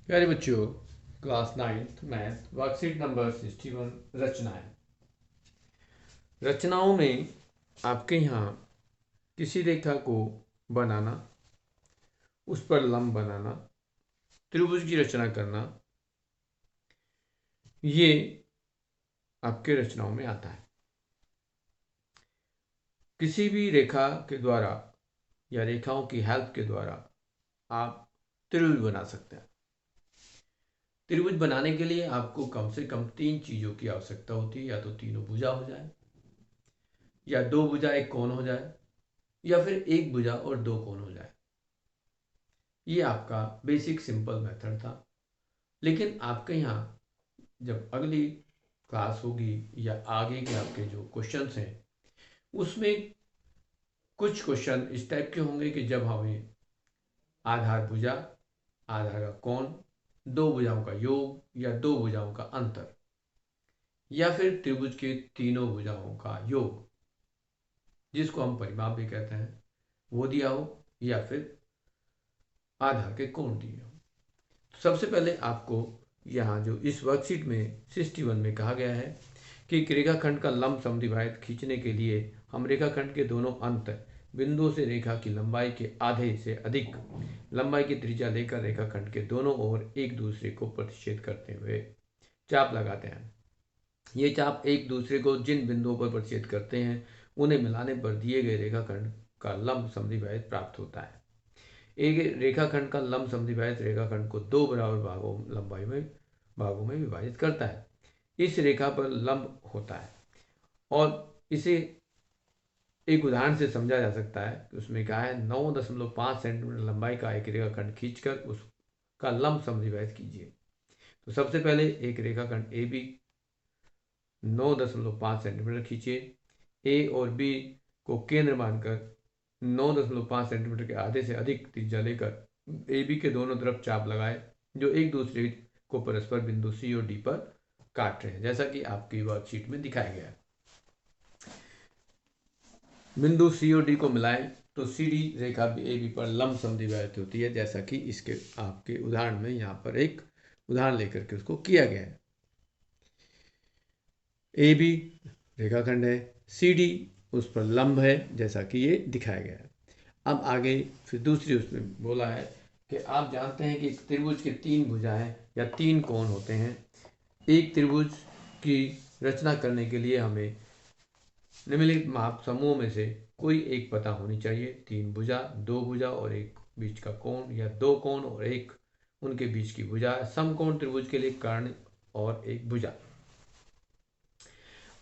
प्यारे बच्चों, class 9th math worksheet number 61 रचनाएं। रचनाओं में आपके यहाँ किसी रेखा को बनाना, उस पर लंब बनाना, त्रिभुज की रचना करना, ये आपके रचनाओं में आता है। किसी भी रेखा के द्वारा या रेखाओं की हेल्प के द्वारा आप त्रिभुज बना सकते हैं। त्रिभुज बनाने के लिए आपको कम से कम 3 चीज़ों की आवश्यकता होती है। या तो तीनों भुजा हो जाए, या 2 भुजा एक कोण हो जाए, या फिर एक भुजा और 2 कोण हो जाए। ये आपका बेसिक सिंपल मेथड था। लेकिन आपके यहाँ जब अगली क्लास होगी या आगे के आपके जो क्वेश्चंस हैं, उसमें कुछ क्वेश्चन इस टाइप के होंगे कि जब हमें आधार भुजा, आधार का कोण, 2 भुजाओं का योग या 2 भुजाओं का अंतर, या फिर त्रिभुज के तीनों भुजाओं का योग, जिसको हम परिमाप भी कहते हैं, वो दिया हो, या फिर आधार के कोण दिए हो। सबसे पहले आपको यहाँ जो इस वर्कशीट में 61 में कहा गया है कि एक रेखाखंड का लंब समद्विबाहुत खींचने के लिए हम रेखाखंड के दोनों अंत बिंदुओं से रेखा की लंबाई के आधे से अधिक लंबाई की त्रिज्या लेकर रेखाखंड के दोनों ओर एक दूसरे को प्रतिच्छेद करते हुए चाप लगाते हैं। ये चाप एक दूसरे को जिन बिंदुओं पर प्रतिच्छेद करते हैं, उन्हें मिलाने पर दिए गए रेखाखंड का लंब समद्विबाहुत प्राप्त होता है। एक रेखाखंड का लंब समद्विबाहुत रेखाखंड को 2 बराबर भागों में विभाजित करता है। इस रेखा पर लंब होता है और इसे एक उदाहरण से समझा जा सकता है कि उसमें कहा है 9.5 सेंटीमीटर लंबाई का एक रेखाखंड खींचकर उसका लंब समद्विबाहुत कीजिए। तो सबसे पहले एक रेखाखंड ए बी 9.5 सेंटीमीटर खींचिए। ए और बी को केंद्र मानकर 9.5 सेंटीमीटर के आधे से अधिक त्रिज्या लेकर ए बी के दोनों तरफ चाप लगाए, जो एक दूसरे को परस्पर बिंदु सी और डी पर काट रहे हैं, जैसा कि आपकी वर्कशीट में दिखाया गया है। बिंदु सी और डी को मिलाएं तो C D Rekha A B पर लंब समद्विबाहुत होती है, जैसा कि इसके आपके उदाहरण में यहाँ पर एक उदाहरण लेकर के उसको किया गया है। ए बी रेखाखंड है, सी डी उस पर लंब है, जैसा कि ये दिखाया गया है। अब आगे फिर दूसरी उसमें बोला है कि आप जानते हैं कि एक त्रिभुज के 3 भुजाएं या 3 कोण होते हैं। एक त्रिभुज की रचना करने के लिए हमें निम्नलिखित माप समूह में से कोई एक पता होनी चाहिए। 3 भुजा, 2 भुजा और एक बीच का कोण, या 2 कोण और एक उनके बीच की भुजा। समकोण त्रिभुज के लिए कर्ण और एक भुजा।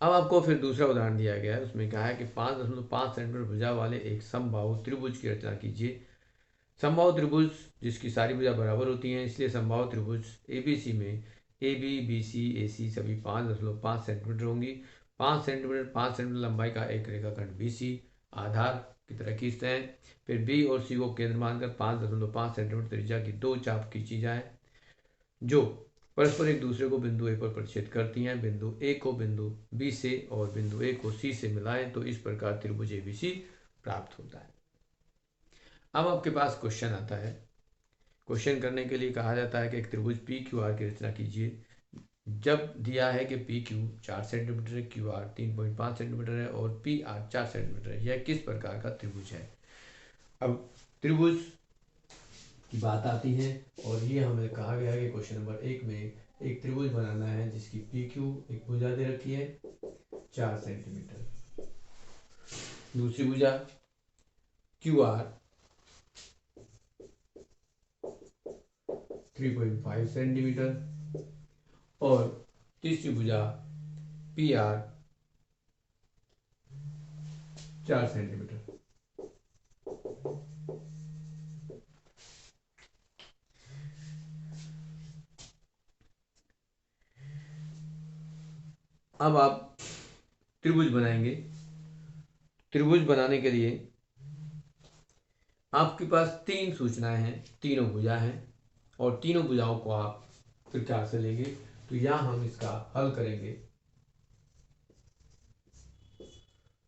अब आपको फिर दूसरा उदाहरण दिया गया है, उसमें कहा है कि 5.5 सेंटीमीटर भुजा वाले एक समबाहु त्रिभुज की रचना कीजिए। समबाहु त्रिभुज जिसकी सारी भुजा बराबर होती हैं, इसलिए समबाहु त्रिभुज एबीसी में ए बी बी सी ए सी सभी 5.5 सेंटीमीटर होंगी। 5 सेंटीमीटर लंबाई का एक रेखाखंड बी सी आधार की तरह खींचते हैं। फिर बी और सी को केंद्र मानकर 5.5 सेंटीमीटर त्रिज्या की 2 चाप खींची जाए, जो परस्पर एक दूसरे को बिंदु ए पर प्रतिच्छेद करती हैं। बिंदु ए को बिंदु बी से और बिंदु ए को सी से मिलाएं तो इस प्रकार त्रिभुज एबीसी प्राप्त होता है। अब आपके पास क्वेश्चन आता है। क्वेश्चन करने के लिए कहा जाता है कि एक त्रिभुज पी क्यू आर की रचना कीजिए। जब दिया है कि पी क्यू 4 सेंटीमीटर है, क्यू आर 3.5 सेंटीमीटर है और पी आर 4 सेंटीमीटर है, यह किस प्रकार का त्रिभुज है। अब त्रिभुज की बात आती है और ये हमें कहा गया है कि क्वेश्चन नंबर 1 में एक त्रिभुज बनाना है जिसकी पी क्यू एक भुजा दे रखी है 4 सेंटीमीटर, दूसरी भुजा क्यू आर 3.5 सेंटीमीटर और तीसरी भुजा पी आर 4 सेंटीमीटर। अब आप त्रिभुज बनाएंगे। त्रिभुज बनाने के लिए आपके पास 3 सूचनाएं हैं, तीनों भुजा हैं और तीनों भुजाओं को आप प्रकार से लेंगे। तो यहाँ हम इसका हल करेंगे।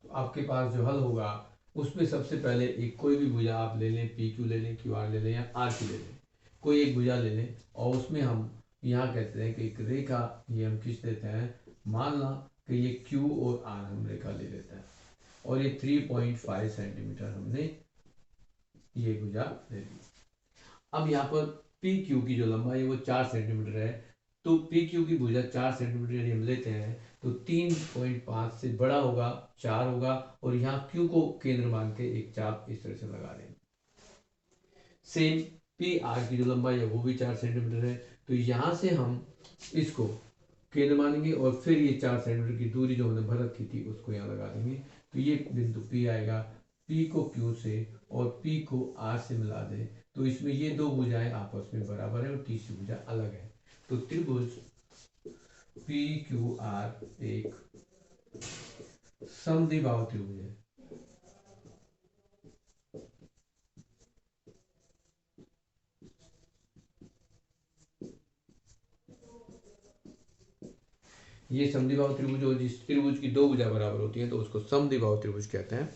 तो आपके पास जो हल होगा उसमें सबसे पहले एक कोई भी भुजा आप ले लें, पी क्यू ले लें, क्यू आर ले लें या आर क्यू ले लें। कोई एक भुजा ले लें और उसमें हम यहाँ कहते हैं कि एक रेखा ये हम खींच देते हैं। मान ला कि ये Q और R हम रेखा ले लेते हैं और ये 3.5 सेंटीमीटर हमने ये भुजा ले ली। अब यहाँ पर PQ की जो लंबाई है वो 4 सेंटीमीटर है, तो PQ की भुजा 4 सेंटीमीटर यदि हम लेते हैं तो 3.5 से बड़ा होगा 4 होगा, और यहाँ Q को केंद्र मान के एक चाप इस तरह से लगा देंगे। सेम PR की जो लंबाई है वो भी 4 सेंटीमीटर है, तो यहाँ से हम इसको केंद्र मानेंगे और फिर ये 4 सेंटीमीटर की दूरी जो हमने भर रखी थी उसको यहाँ लगा देंगे। तो ये बिंदु P आएगा, P को Q से और P को R से मिला दें तो इसमें ये दो भुजाएं आपस में बराबर है और तीसरी भुजा अलग है। तो त्रिभुज PQR एक समद्विबाहु त्रिभुज है। ये समद्विबाहु त्रिभुज और जिस त्रिभुज की दो भुजा बराबर होती है तो उसको समद्विबाहु त्रिभुज कहते हैं।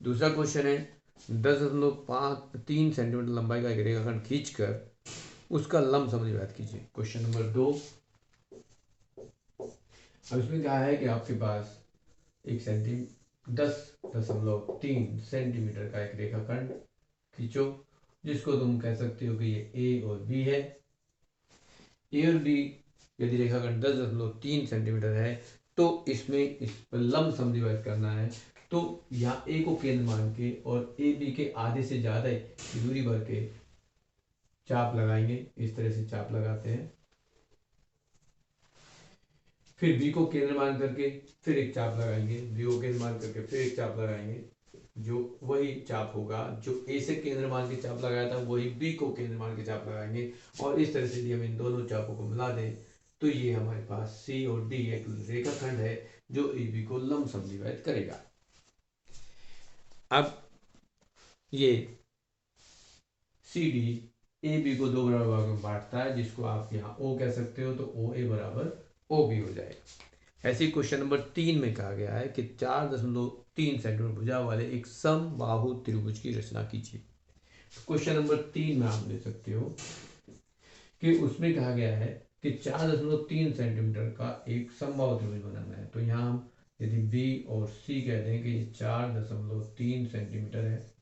दूसरा क्वेश्चन है 10.3 सेंटीमीटर लंबाई का एक रेखाखंड खींचकर उसका लंब समद्विबाहु कीजिए। Question number 2। अब इसमें कहा है कि आपके पास 10.3 सेंटीमीटर का एक रेखाखंड खींचो जिसको तुम कह सकते हो कि ये A और B है। A और B यदि रेखाखंड 10.3 सेंटीमीटर है तो इसमें इस पर लंब समद्विबाहु करना है, तो यहाँ A को केंद्र मान के और AB के आधे से ज्यादा की दूरी भर के चाप लगाएंगे। इस तरह से चाप लगाते हैं, फिर B को केंद्र मान करके फिर एक चाप लगाएंगे, B को केंद्र मान करके फिर एक चाप लगाएंगे, जो वही चाप होगा जो A से केंद्र मान के चाप लगाया था वही B को केंद्र मान के चाप लगाएंगे। और इस तरह से यदि हम इन दोनों चापों को मिला दें तो ये हमारे पास C और D एक रेखाखंड है जो AB को लंब समद्विबाहु करेगा। अब ये CD AB को दो बराबर भागों में बांटता है जिसको आप यहाँ O कह सकते हो, तो OA बराबर OB हो जाएगा। ऐसे क्वेश्चन नंबर 3 में कहा गया है कि 4.3 सेंटीमीटर भुजा वाले एक समबाहु त्रिभुज की रचना कीजिए। क्वेश्चन नंबर 3 में आप ले सकते हो कि उसमें कहा गया है कि 4.3 सेंटीमीटर का एक समबाहु त्रिभुज बनाना है। तो यहाँ हम यदि B और C कह दें कि 4.3 सेंटीमीटर है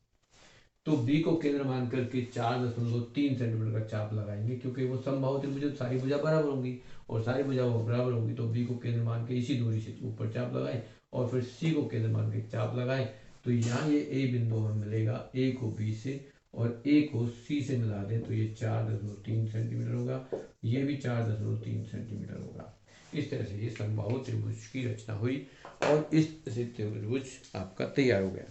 तो B को केंद्र मान करके 4.3 सेंटीमीटर का चाप लगाएंगे, क्योंकि वो समबाहु त्रिभुज सारी भुजा बराबर होंगी और सारी भुजा बराबर होंगी तो B को केंद्र मान के इसी दूरी से ऊपर चाप लगाएं और फिर C को केंद्र मान के चाप लगाएं। तो यहाँ ये A बिंदु हमें मिलेगा, A को B से और A को C से मिला दें तो ये 4.3 सेंटीमीटर होगा, ये भी 4.3 सेंटीमीटर होगा। इस तरह से ये समबाहु त्रिभुज की रचना हुई और इस त्रिभुज आपका तैयार हो गया।